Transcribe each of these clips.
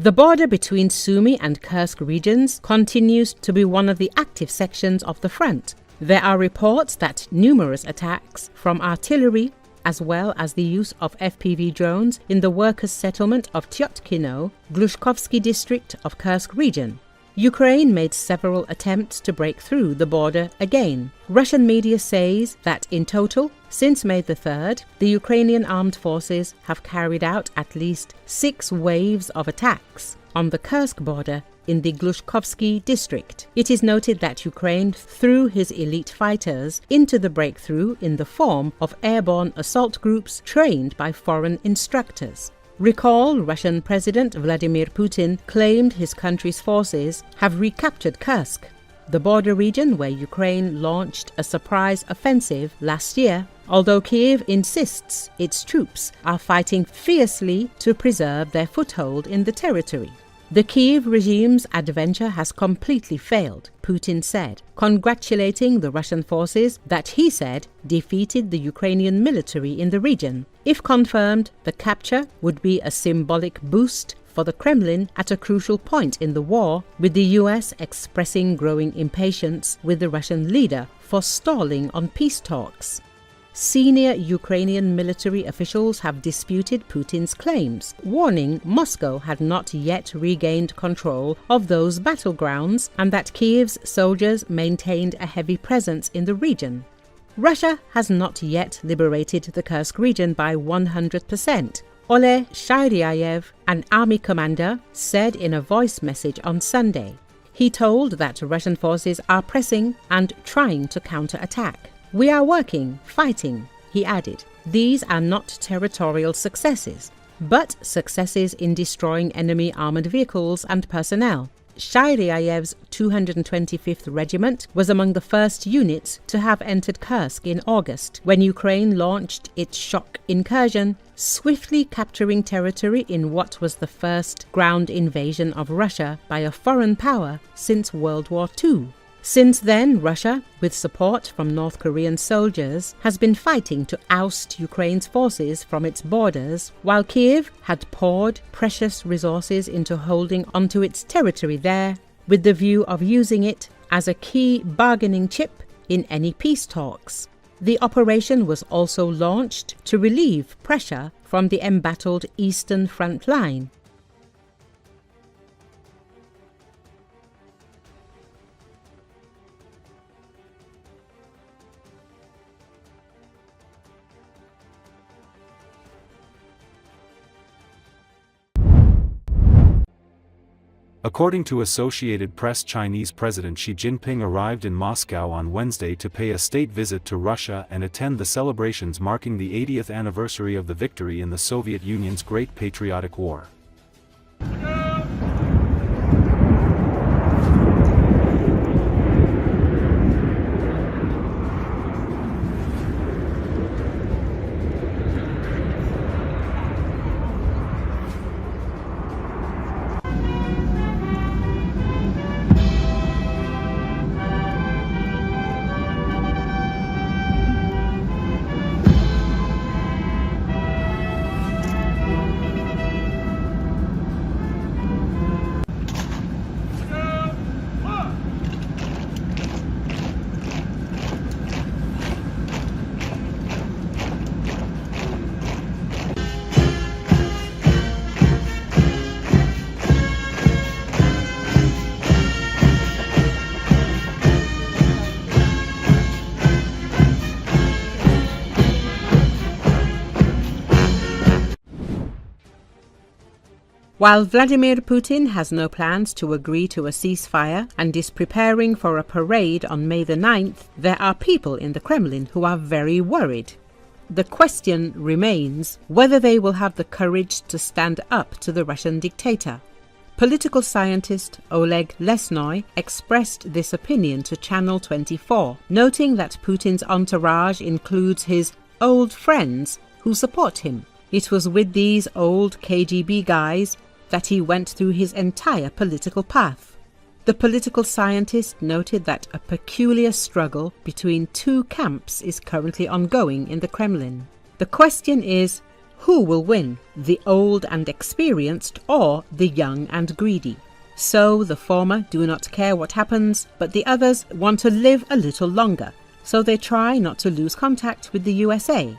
The border between Sumy and Kursk regions continues to be one of the active sections of the front. There are reports that numerous attacks from artillery, as well as the use of FPV drones in the workers' settlement of Tyotkino, Glushkovsky district of Kursk region. Ukraine made several attempts to break through the border again. Russian media says that in total, since May the 3rd, the Ukrainian Armed Forces have carried out at least 6 waves of attacks on the Kursk border in the Glushkovsky district. It is noted that Ukraine threw his elite fighters into the breakthrough in the form of airborne assault groups trained by foreign instructors. Recall, Russian President Vladimir Putin claimed his country's forces have recaptured Kursk, the border region where Ukraine launched a surprise offensive last year, although Kiev insists its troops are fighting fiercely to preserve their foothold in the territory. The Kyiv regime's adventure has completely failed, Putin said, congratulating the Russian forces that he said defeated the Ukrainian military in the region. If confirmed, the capture would be a symbolic boost for the Kremlin at a crucial point in the war, with the US expressing growing impatience with the Russian leader for stalling on peace talks. Senior Ukrainian military officials have disputed Putin's claims, warning Moscow had not yet regained control of those battlegrounds and that Kiev's soldiers maintained a heavy presence in the region. Russia has not yet liberated the Kursk region by 100%. Ole Shairyayev, an army commander, said in a voice message on Sunday. He told that Russian forces are pressing and trying to counterattack. "We are working, fighting," he added. "These are not territorial successes, but successes in destroying enemy armored vehicles and personnel." Shairyayev's 225th Regiment was among the first units to have entered Kursk in August, when Ukraine launched its shock incursion, swiftly capturing territory in what was the first ground invasion of Russia by a foreign power since World War II. Since then, Russia, with support from North Korean soldiers, has been fighting to oust Ukraine's forces from its borders, while Kiev had poured precious resources into holding onto its territory there, with the view of using it as a key bargaining chip in any peace talks. The operation was also launched to relieve pressure from the embattled eastern front line. According to Associated Press, Chinese President Xi Jinping arrived in Moscow on Wednesday to pay a state visit to Russia and attend the celebrations marking the 80th anniversary of the victory in the Soviet Union's Great Patriotic War. While Vladimir Putin has no plans to agree to a ceasefire and is preparing for a parade on May the 9th, there are people in the Kremlin who are very worried. The question remains whether they will have the courage to stand up to the Russian dictator. Political scientist Oleg Lesnoy expressed this opinion to Channel 24, noting that Putin's entourage includes his old friends who support him. It was with these old KGB guys that he went through his entire political path. The political scientist noted that a peculiar struggle between two camps is currently ongoing in the Kremlin. The question is, who will win, the old and experienced or the young and greedy. So the former do not care what happens, but the others want to live a little longer, so they try not to lose contact with the USA.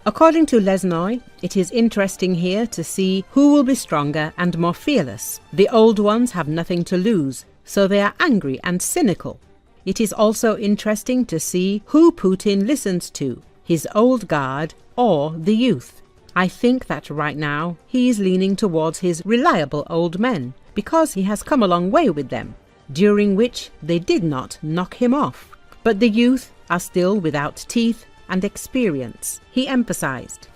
According to Lesnoy, it is interesting here to see who will be stronger and more fearless. The old ones have nothing to lose, so they are angry and cynical. It is also interesting to see who Putin listens to, his old guard or the youth. I think that right now he is leaning towards his reliable old men, because he has come a long way with them, during which they did not knock him off. But the youth are still without teeth and experience, he emphasized.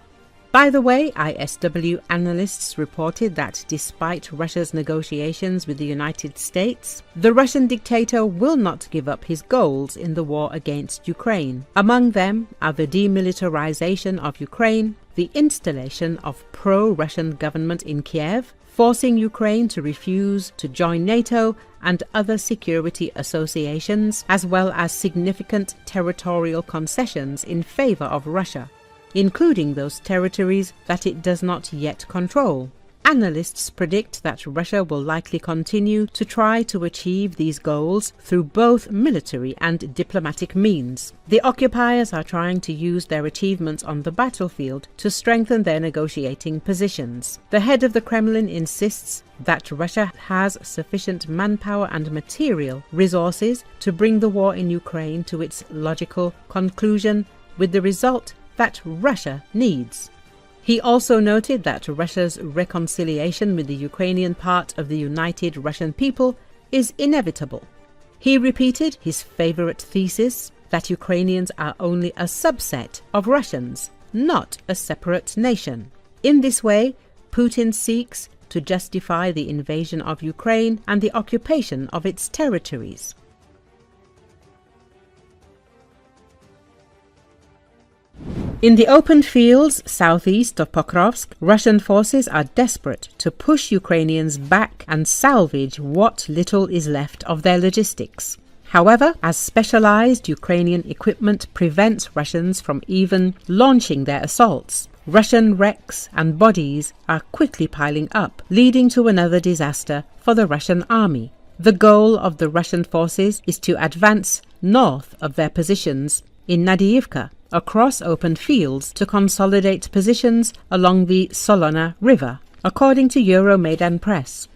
By the way, ISW analysts reported that despite Russia's negotiations with the United States, the Russian dictator will not give up his goals in the war against Ukraine. Among them are the demilitarization of Ukraine, the installation of pro-Russian government in Kiev, forcing Ukraine to refuse to join NATO and other security associations, as well as significant territorial concessions in favor of Russia, including those territories that it does not yet control. Analysts predict that Russia will likely continue to try to achieve these goals through both military and diplomatic means. The occupiers are trying to use their achievements on the battlefield to strengthen their negotiating positions. The head of the Kremlin insists that Russia has sufficient manpower and material resources to bring the war in Ukraine to its logical conclusion, with the result that Russia needs. He also noted that Russia's reconciliation with the Ukrainian part of the united Russian people is inevitable. He repeated his favorite thesis that Ukrainians are only a subset of Russians, not a separate nation. In this way, Putin seeks to justify the invasion of Ukraine and the occupation of its territories. In the open fields southeast of Pokrovsk, Russian forces are desperate to push Ukrainians back and salvage what little is left of their logistics. However, as specialized Ukrainian equipment prevents Russians from even launching their assaults, Russian wrecks and bodies are quickly piling up, leading to another disaster for the Russian army. The goal of the Russian forces is to advance north of their positions in Nadiivka, across open fields to consolidate positions along the Solona River, according to Euromaidan Press.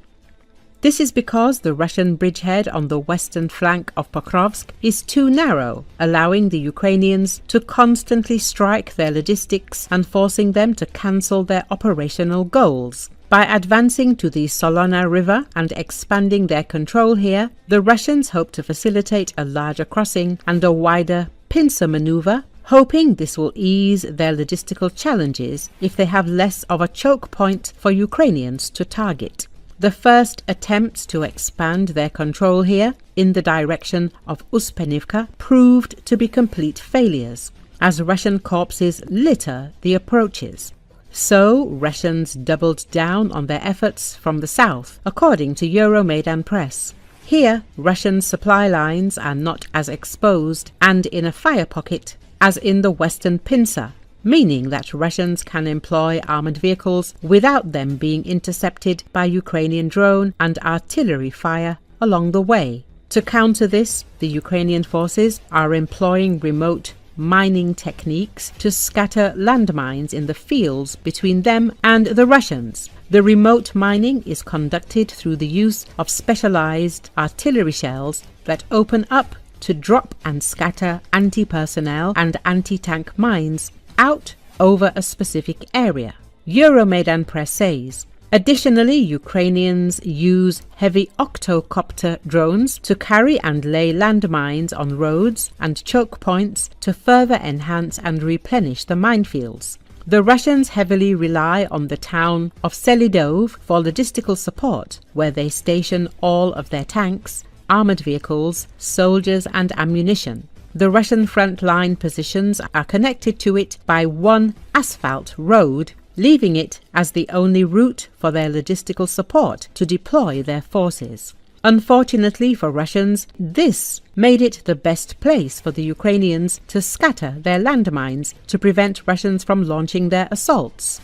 This is because the Russian bridgehead on the western flank of Pokrovsk is too narrow, allowing the Ukrainians to constantly strike their logistics and forcing them to cancel their operational goals. By advancing to the Solona River and expanding their control here, the Russians hope to facilitate a larger crossing and a wider pincer maneuver, hoping this will ease their logistical challenges if they have less of a choke point for Ukrainians to target. The first attempts to expand their control here in the direction of Uspenivka proved to be complete failures, as Russian corpses litter the approaches. So Russians doubled down on their efforts from the south, according to Euromaidan Press. Here, Russian supply lines are not as exposed and in a fire pocket as in the western pincer, meaning that Russians can employ armored vehicles without them being intercepted by Ukrainian drone and artillery fire along the way. To counter this, the Ukrainian forces are employing remote mining techniques to scatter landmines in the fields between them and the Russians. The remote mining is conducted through the use of specialized artillery shells that open up to drop and scatter anti-personnel and anti-tank mines out over a specific area. Euromaidan Press says. Additionally, Ukrainians use heavy octocopter drones to carry and lay landmines on roads and choke points to further enhance and replenish the minefields. The Russians heavily rely on the town of Selidov for logistical support, where they station all of their tanks, armored vehicles, soldiers and ammunition. The Russian front-line positions are connected to it by one asphalt road, leaving it as the only route for their logistical support to deploy their forces. Unfortunately for Russians, this made it the best place for the Ukrainians to scatter their landmines to prevent Russians from launching their assaults.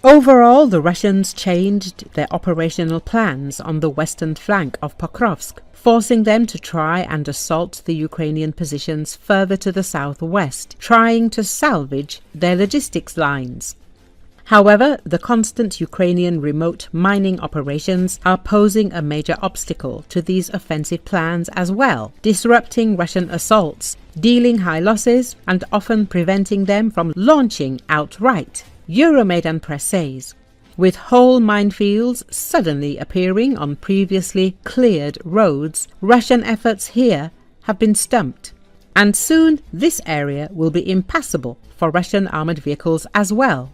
Overall, the Russians changed their operational plans on the western flank of Pokrovsk, forcing them to try and assault the Ukrainian positions further to the southwest, trying to salvage their logistics lines. However, the constant Ukrainian remote mining operations are posing a major obstacle to these offensive plans as well, disrupting Russian assaults, dealing high losses, and often preventing them from launching outright. Euromaidan Press says, with whole minefields suddenly appearing on previously cleared roads, Russian efforts here have been stumped. And soon this area will be impassable for Russian armored vehicles as well.